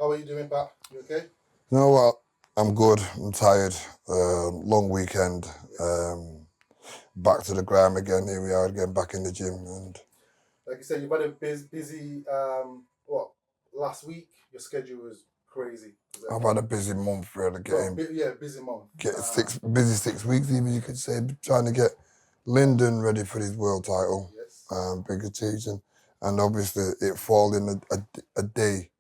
How are you doing, Pat? You okay? You know what? I'm good. I'm tired. Long weekend. Back to the gram again. Here we are again, back in the gym. And Like you said, you've had a busy last week. Your schedule was crazy. I've had a busy month, really. Busy month. Get busy 6 weeks, even you could say, trying to get Lyndon ready for his world title. Yes. Big occasion. And obviously, it fall in a day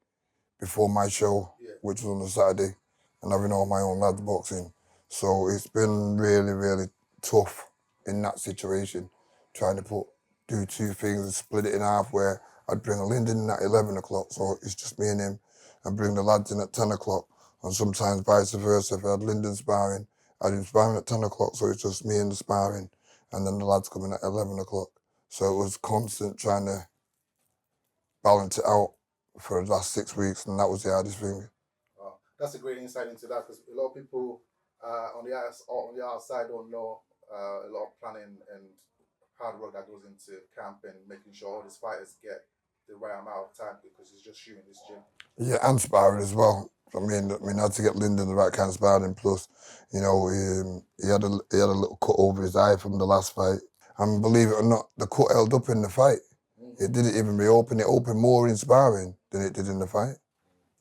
before my show, which was on a Saturday, and having all my own lads boxing. So it's been really, really tough in that situation, trying to do two things and split it in half, where I'd bring Lyndon in at 11 o'clock, so it's just me and him, and bring the lads in at 10 o'clock, and sometimes vice versa. If I had Lyndon sparring, I'd him sparring at 10 o'clock, so it's just me and the sparring, and then the lads coming at 11 o'clock. So it was constant trying to balance it out for the last 6 weeks, and that was the hardest thing. That's a great insight into that, because a lot of people on the outside don't know a lot of planning and hard work that goes into camp and making sure all these fighters get the right amount of time, because it's just you in this gym. Yeah, and sparring as well. I mean, I had to get Lyndon the right kind of sparring. Plus, he had a little cut over his eye from the last fight, and believe it or not, the cut held up in the fight. It didn't even reopen. It opened more in sparring than it did in the fight.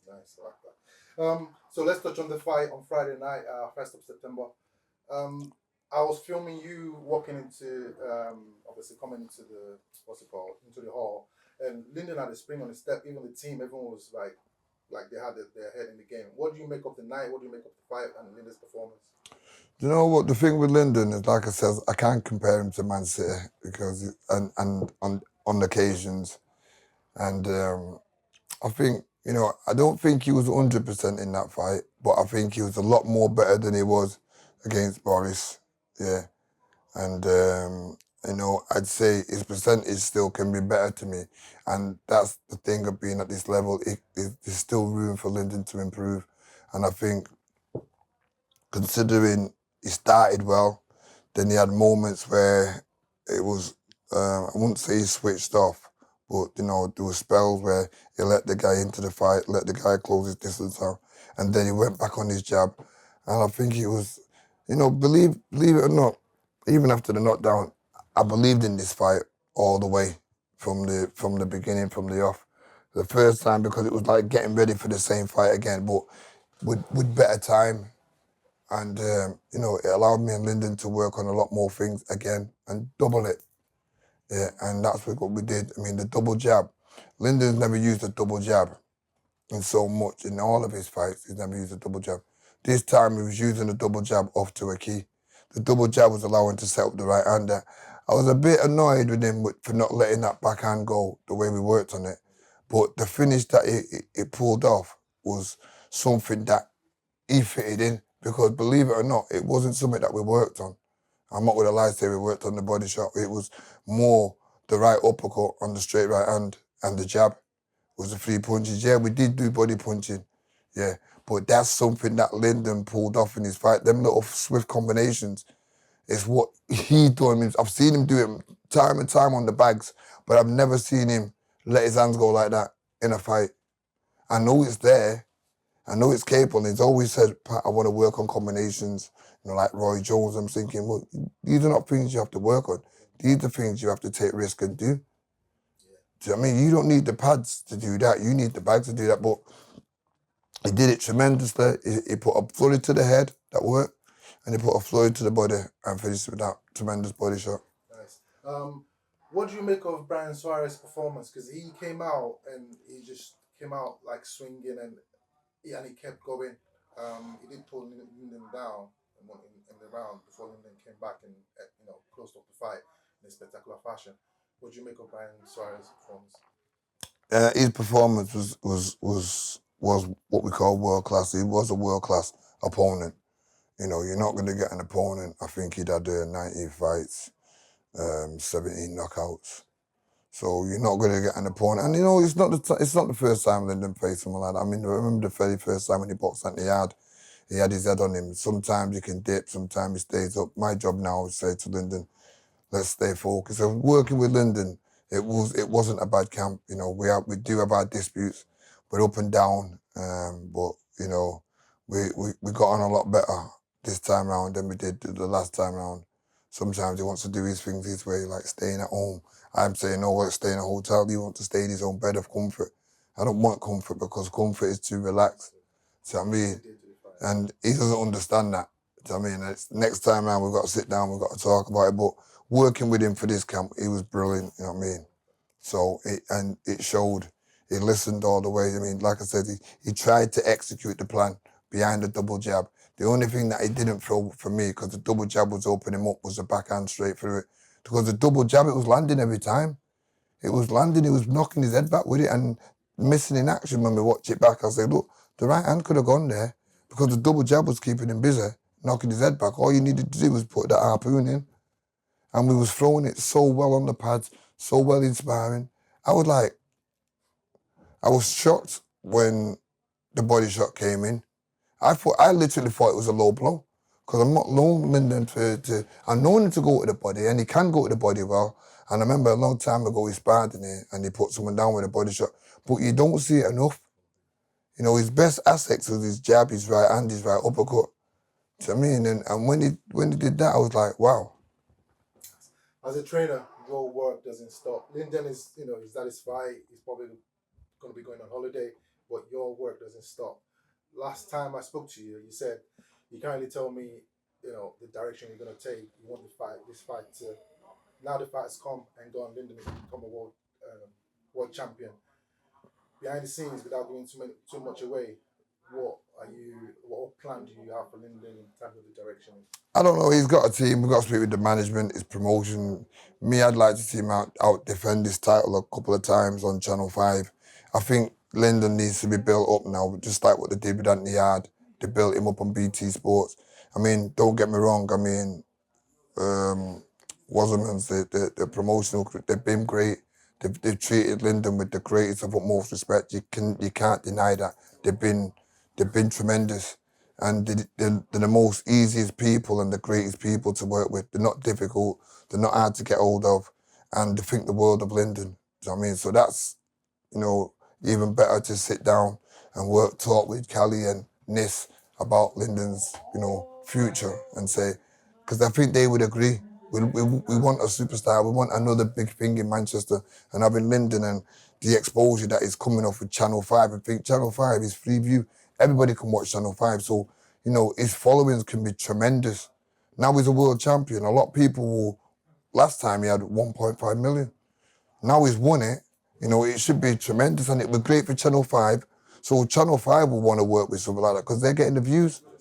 Nice, I like that. So let's touch on the fight on Friday night, 1st of September. I was filming you walking into, obviously coming into into the hall, and Lyndon had a spring on his step. Even the team, everyone was like they had their head in the game. What do you make of the night? What do you make of the fight and Lyndon's performance? Do you know what the thing with Lyndon is? Like I said, I can't compare him to Man City because and on occasions, and I think I don't think he was 100% in that fight, but I think he was a lot more better than he was against Boris. Yeah, and I'd say his percentage still can be better to me, and that's the thing of being at this level. There's still room for Lyndon to improve, and I think considering he started well, then he had moments where it was, I wouldn't say he switched off, but there were spells where he let the guy into the fight, let the guy close his distance out, and then he went back on his jab. And I think he was, believe it or not, even after the knockdown, I believed in this fight all the way from the beginning, from the off. The first time, because it was like getting ready for the same fight again, but with better time. And, it allowed me and Lyndon to work on a lot more things again and double it. Yeah, and that's what we did. I mean, the double jab. Lyndon's never used a double jab in so much. In all of his fights, he's never used a double jab. This time, he was using the double jab off to a key. The double jab was allowing to set up the right hander. I was a bit annoyed with him for not letting that backhand go the way we worked on it. But the finish that it pulled off was something that he fitted in. Because believe it or not, it wasn't something that we worked on. I'm not going to lie and say we worked on the body shot. It was more the right uppercut on the straight right hand and the jab. It was the 3 punches. Yeah, we did do body punching. Yeah, but that's something that Lyndon pulled off in his fight. Them little swift combinations is what he done. I've seen him do it time and time on the bags, but I've never seen him let his hands go like that in a fight. I know it's there. I know it's capable. He's always said, Pat, I want to work on combinations, like Roy Jones. I'm thinking, well, these are not things you have to work on. These are things you have to take risk and do. Do you know what I mean? You don't need the pads to do that. You need the bags to do that. But he did it tremendously. He put a flood to the head, that worked, and he put a flood to the body and finished with that tremendous body shot. Nice. What do you make of Lyndon Suarez's performance? Because he came out and he just came out like swinging and he kept going. He did pull Lyndon down in the round before Lyndon came back and closed up the fight in a spectacular fashion. What do you make of Lyndon Suarez's performance? His performance was what we call world class. He was a world class opponent. You're not going to get an opponent. I think he'd had 19 fights, 17 knockouts. So you're not going to get an opponent. And, it's not the first time Lyndon faced someone like that. I mean, I remember the very first time when he boxed at the yard, he had his head on him. Sometimes he can dip, sometimes he stays up. My job now is to say to Lyndon, let's stay focused. So working with Lyndon, it wasn't a bad camp. We do have our disputes, but up and down, But, you know, we got on a lot better this time round than we did the last time round. Sometimes he wants to do his things his way, like staying at home. I'm saying, no, let's stay in a hotel. He wants to stay in his own bed of comfort. I don't want comfort because comfort is too relaxed. Do you know what I mean? And he doesn't understand that. Do you know what I mean? Next time round, we've got to sit down, we've got to talk about it. But working with him for this camp, he was brilliant, you know what I mean? So, it showed. He listened all the way. I mean, like I said, he tried to execute the plan behind the double jab. The only thing that he didn't throw for me, because the double jab was opening him up, was the backhand straight through it. Because the double jab, it was landing every time. It was landing, he was knocking his head back with it and missing in action when we watch it back. I said, look, the right hand could have gone there because the double jab was keeping him busy, knocking his head back. All you needed to do was put that harpoon in. And we was throwing it so well on the pads, so well in sparring. I was shocked when the body shot came in. I literally thought it was a low blow because I'm not known Lyndon I'm known him to go to the body, and he can go to the body well. And I remember a long time ago he sparred in it and he put someone down with a body shot. But you don't see it enough. You know, his best assets was his jab, his right hand, his right uppercut. Do you know what I mean? And when he did that, I was like, wow. As a trainer, your work doesn't stop. Lyndon is, he's at his fight. He's probably going to be going on holiday, but your work doesn't stop. Last time I spoke to you, you said you kindly told me, the direction you're going to take. You want this fight to. Now the fight's come and gone. Lyndon has become a world champion. Behind the scenes, without giving too much away, what plan do you have for Lyndon in terms of the direction? I don't know. He's got a team. We've got to speak with the management, his promotion. Me, I'd like to see him out defend his title a couple of times on Channel 5. I think Lyndon needs to be built up now, just like what they did with Anthony Yard. They built him up on BT Sports. I mean, don't get me wrong. I mean, Wasserman's, the promotional, they've been great. They've treated Lyndon with the greatest of utmost respect. You can't deny that. They've been tremendous. And they're the most easiest people and the greatest people to work with. They're not difficult. They're not hard to get hold of. And they think the world of Lyndon. Do you know what I mean? So that's, even better to sit down and talk with Callie and Nis about Lyndon's, future and say, because I think they would agree. We want a superstar. We want another big thing in Manchester. And having Lyndon and the exposure that is coming off with Channel 5, I think Channel 5 is free view. Everybody can watch Channel 5. So, his followings can be tremendous. Now he's a world champion. A lot of people last time he had 1.5 million. Now he's won it. It should be tremendous and it would be great for Channel 5. So Channel 5 will want to work with something like that because they're getting the views.